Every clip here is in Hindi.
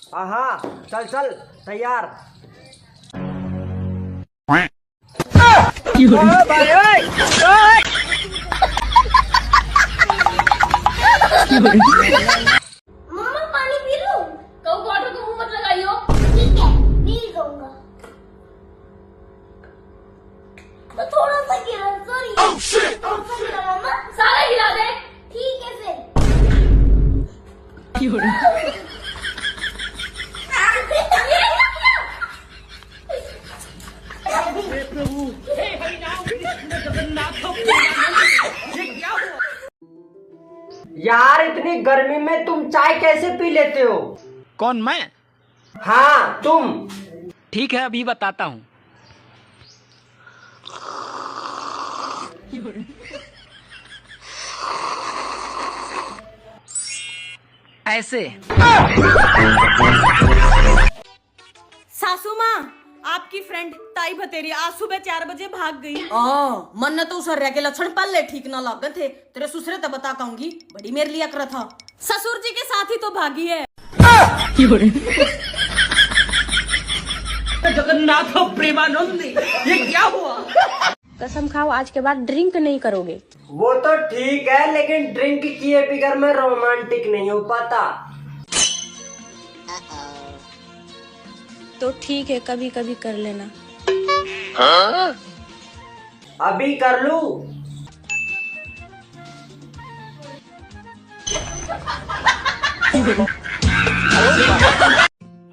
हाँ, चल चल तैयार। भाई ओए, ओए। मम्मा पानी पी लूं? कहो वाटर को मुंह मत लगाइयो। ठीक है, नहीं कहूंगा। तो थोड़ा सा गिरा, सॉरी। Oh shit! थोड़ा सा गिरा मम्मा, सारा गिरा दे। ठीक है फिर। हे प्रभु, हे हरिनाम कृष्ण जगन्नाथ यार, इतनी गर्मी में तुम चाय कैसे पी लेते हो? कौन, मैं? हाँ तुम। ठीक है, अभी बताता हूँ। ऐसे। सासू माँ, आपकी फ्रेंड ताई भतेरी आज सुबह 4 बजे भाग गई। मन ने तो उसर के लक्षण पल्ले ठीक ना लगे थे। तेरे ससुरे तो बता कहूंगी, बड़ी मेरे लिए कर था। ससुर जी के साथ ही तो भागी है। जगन्नाथ प्रेमानंदी, ये क्या हुआ? कसम खाओ आज के बाद ड्रिंक नहीं करोगे। वो तो ठीक है, लेकिन ड्रिंक किए बिगर मैं रोमांटिक नहीं हो पाता। तो ठीक है, कभी कभी कर लेना। अभी कर लूं?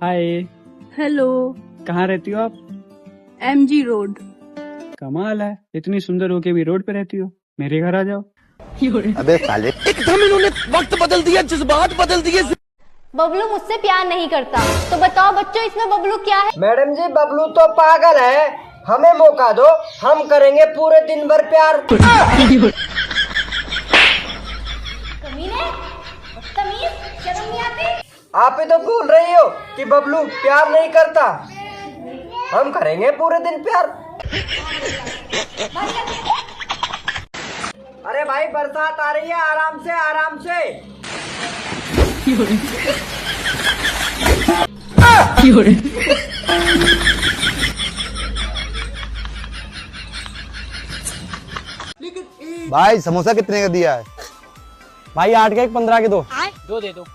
हाय। हेलो। कहाँ रहती हो आप? MG road. कमाल है, इतनी सुंदर होके भी रोड पे रहती हो। मेरे घर आ जाओ। अबे साले, एकदम इन्होंने वक्त बदल दिया, जज्बात बदल दिए। बबलू मुझसे प्यार नहीं करता, तो बताओ बच्चों इसमें बबलू क्या है? मैडम जी, बबलू तो पागल है। हमें मौका दो, हम करेंगे पूरे दिन भर प्यार। कमीने, बदतमीज, शर्म नहीं आती? आप ही तो बोल रही हो कि बबलू प्यार नहीं करता। हम करेंगे पूरे दिन प्यार। अरे भाई, बरसात आ रही है, आराम से आराम से। भाई समोसा कितने का दिया है? भाई 8 के 1 15 के दो। दो दे दो।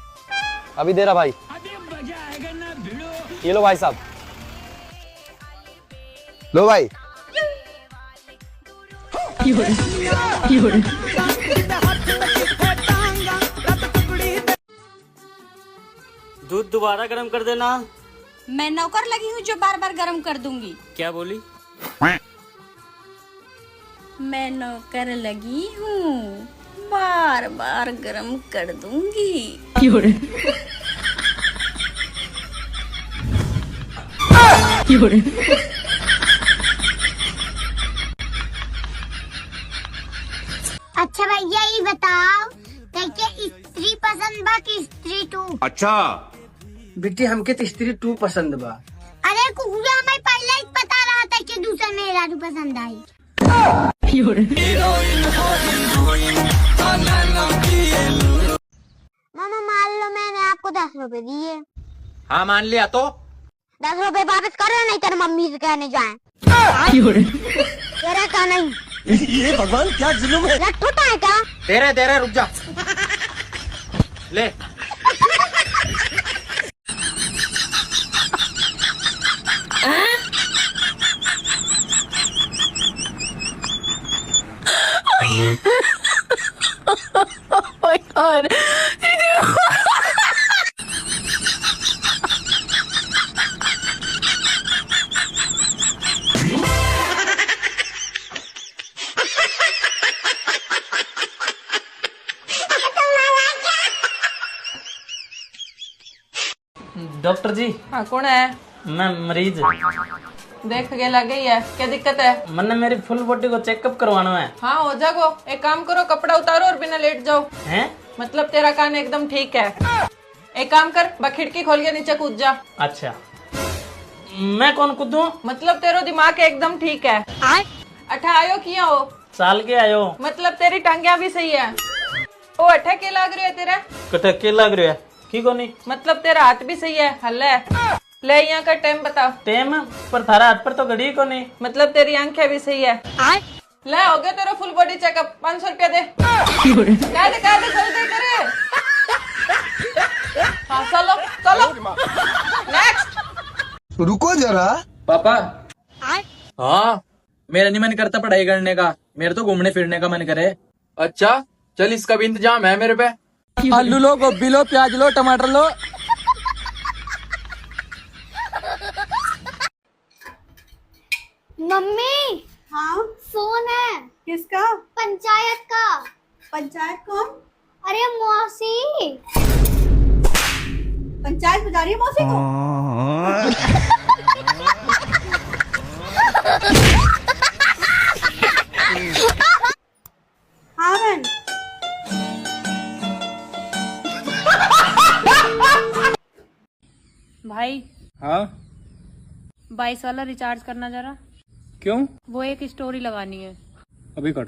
अभी दे रहा भाई। ये लो भाई साहब। लो भाई। दूध दोबारा गर्म कर देना। मैं नौकर लगी हूँ जो बार बार गर्म कर दूंगी। क्या बोली? मैं नौकर लगी हूँ, बार बार गर्म कर दूंगी। अच्छा भैया, ये बताओ कि स्त्री पसंद बा कि स्त्री टू? अच्छा बेटी, हमके तो स्त्री 2 पसंद बा। अरे कुकुरा, मैं पहले ही बता रहा था कि दूसरा मेरा टू पसंद आई। मामा मान लो मैंने आपको 10 रुपए दिए। हाँ, मान लिया तो। 10 रुपए वापस करो, नहीं तेरे मम्मी से कहने जाए। तेरा का नहीं। ये भगवान क्या जुल्म है। लट्ठू है क्या? दे रहे, रुक जा। ले। डॉक्टर जी। हाँ, कौन है? मैं मरीज। देख के लग गई है, क्या दिक्कत है? मैंने मेरी फुल बॉडी को चेकअप करवाना है। हाँ, हो जागो। एक काम करो, कपड़ा उतारो और बिना लेट जाओ। हैं? मतलब तेरा कान एकदम ठीक है। एक काम कर, खिड़की खोल के नीचे कूद जा। अच्छा, मैं कौन कूदूं? मतलब तेरा दिमाग एकदम ठीक है। अठा आयो किया हो? साल के आयो। मतलब तेरी टांगिया भी सही है। ओ अठा के लग रही है तेरा? कटे के लग रहा है। की कोनी मतलब तेरा हाथ भी सही है, हल्ला है। ले यहाँ का टाइम बता। टेम पर थारा हाथ पर तो घड़ी कोनी। मतलब तेरी आंखें भी सही है। ले हो गया तेरा फुल बॉडी चेकअप, 500 रुपया दे। कह दे जल्दी करे। हाँ चलो चलो नेक्स्ट। रुको जरा। पापा। हाँ, मेरा नहीं मन करता पढ़ाई करने का, मेरे तो घूमने फिरने का मन करे। अच्छा चल, इसका भी इंतजाम है मेरे पे। आलू लो, गोभी लो, प्याज लो, टमाटर लो। मम्मी। हाँ फोन है। किसका? पंचायत का। पंचायत कौन? अरे मौसी। पंचायत बजा रही है मौसी को? हाँ बहन। भाई हाँ 22 वाला रिचार्ज करना जरा। क्यों? वो एक स्टोरी लगानी है। अभी कर।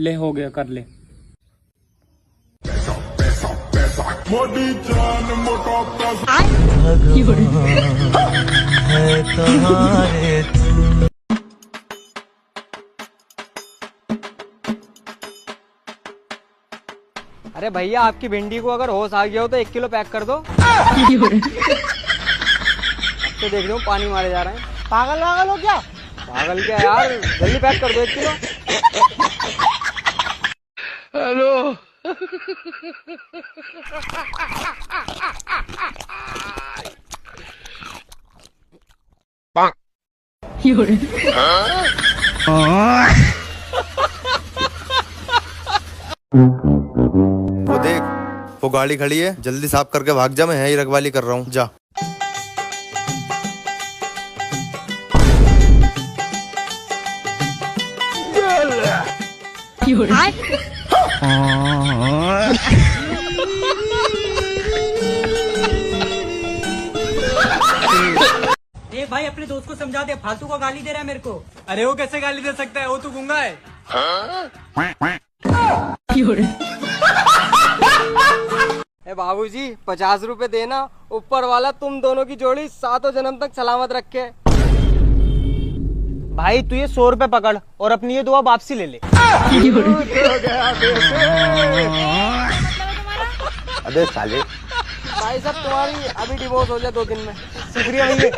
ले हो गया, कर ले। अरे भैया, आपकी भिंडी को अगर होश आ गया हो तो 1 किलो पैक कर दो। तो देख लो पानी मारे जा रहे हैं। पागल हो क्या? पागल क्या यार, जल्दी पैक कर दो 1 किलो। हेलो। वो देख, वो गाड़ी खड़ी है, जल्दी साफ करके भाग जा, मैं यहीं रखवाली कर रहा हूँ, जा। देख भाई, अपने दोस्त को समझा दे, फालतू का गाली दे रहा है मेरे को। अरे वो कैसे गाली दे सकता है, वो तो गूंगा है। ए बाबूजी, 50 रुपए देना, ऊपर वाला तुम दोनों की जोड़ी 7 जन्म तक सलामत रखे। भाई तू ये 100 रुपए पकड़ और अपनी ये दुआ वापसी ले ले। अबे साले। भाई साहब, तुम्हारी अभी डिवोर्स हो जाए 2 दिन में। शुक्रिया भैया।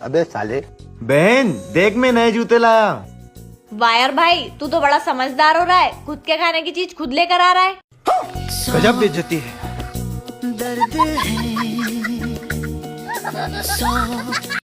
अबे साले। बहन देख, मैं नए जूते लाया। वायर भाई, तू तो बड़ा समझदार हो रहा है, खुद के खाने की चीज खुद लेकर आ रहा है। गजब बेइज्जती है।